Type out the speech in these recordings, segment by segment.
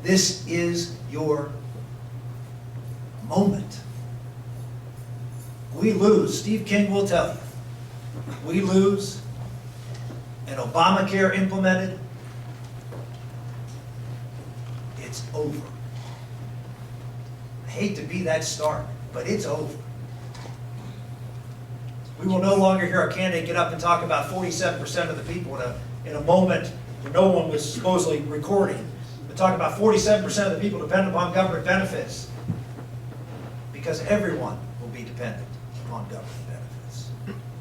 This is your moment. We lose, Steve King will tell you, we lose, and Obamacare implemented, it's over. I hate to be that stark, but it's over. We will no longer hear a candidate get up and talk about 47% of the people in a moment where no one was supposedly recording, but talk about 47% of the people depend upon government benefits, because everyone will be dependent upon government benefits.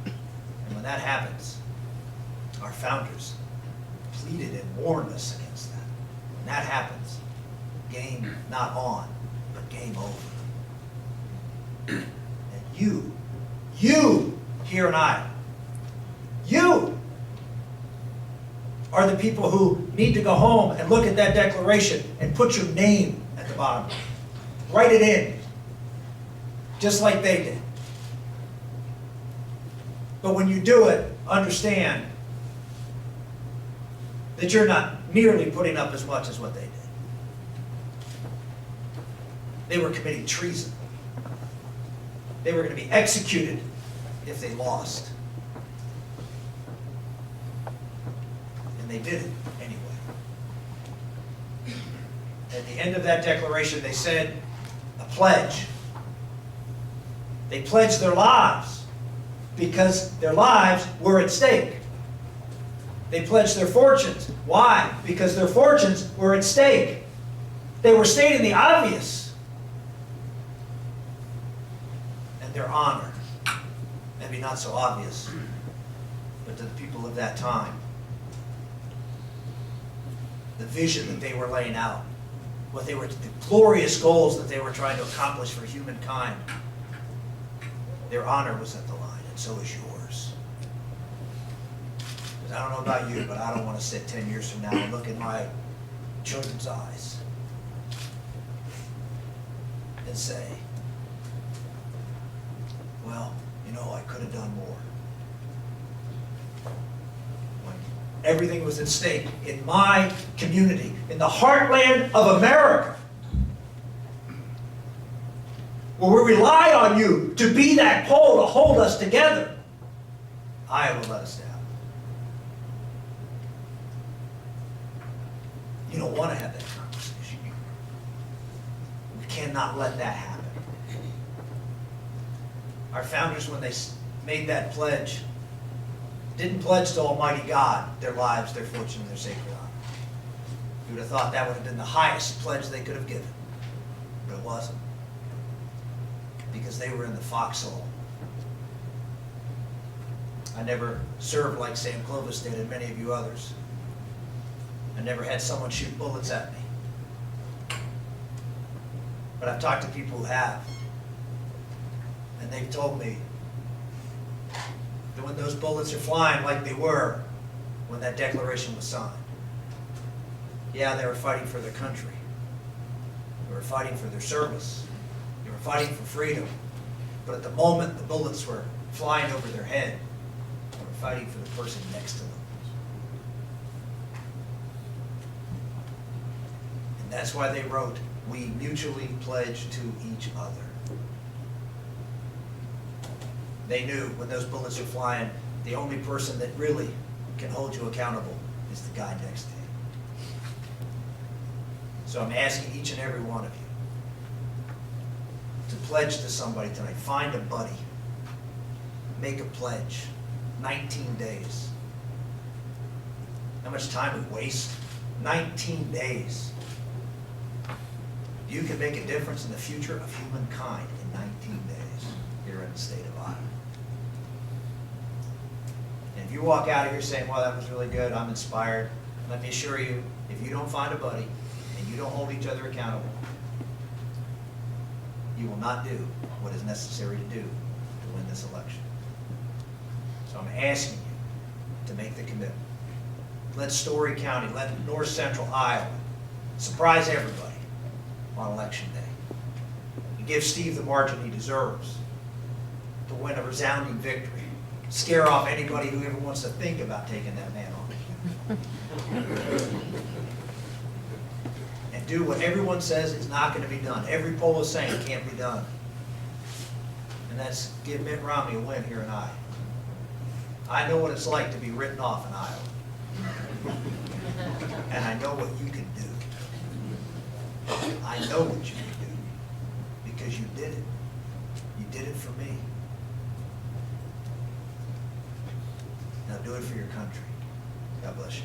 And when that happens, our founders pleaded and warned us against that. When that happens, game not on, but game over. And you here in Iowa, you are the people who need to go home and look at that declaration and put your name at the bottom. Write it in, just like they did. But when you do it, understand that you're not merely putting up as much as what they did. They were committing treason. They were going to be executed if they lost. And they did it anyway. At the end of that declaration, they said a pledge. They pledged their lives because their lives were at stake. They pledged their fortunes. Why? Because their fortunes were at stake. They were stating the obvious. And their honor, maybe not so obvious, but to the people of that time, the vision that they were laying out, the glorious goals that they were trying to accomplish for humankind, their honor was at the line, and so is yours. Because I don't know about you, but I don't want to sit 10 years from now and look in my children's eyes and say, well, you know, I could have done more. When everything was at stake in my community, in the heartland of America, where we rely on you to be that pole to hold us together, Iowa let us down. You don't want to have that conversation. We cannot let that happen. Our founders, when they made that pledge, didn't pledge to Almighty God their lives, their fortune, and their sacred honor. You would have thought that would have been the highest pledge they could have given, but it wasn't. Because they were in the foxhole. I never served like Sam Clovis did and many of you others. I never had someone shoot bullets at me. But I've talked to people who have. And they've told me that when those bullets are flying like they were when that declaration was signed, yeah, they were fighting for their country. They were fighting for their service. They were fighting for freedom. But at the moment the bullets were flying over their head, they were fighting for the person next to them. And that's why they wrote, we mutually pledge to each other. They knew when those bullets are flying, the only person that really can hold you accountable is the guy next to you. So I'm asking each and every one of you to pledge to somebody tonight. Find a buddy. Make a pledge. 19 days. How much time we waste? 19 days. You can make a difference in the future of humankind in 19 days here in the state of Iowa. And if you walk out of here saying, well, that was really good, I'm inspired, let me assure you, if you don't find a buddy and you don't hold each other accountable, you will not do what is necessary to do to win this election. So I'm asking you to make the commitment. Let Story County, let North Central Iowa surprise everybody on election day. And give Steve the margin he deserves to win a resounding victory. Scare off anybody who ever wants to think about taking that man on. And and do what everyone says is not gonna be done. Every poll is saying it can't be done. And that's give Mitt Romney a win here in Iowa. I know what it's like to be written off in Iowa. And I know what you can do. I know what you can do, because you did it. You did it for me. Now do it for your country. God bless you.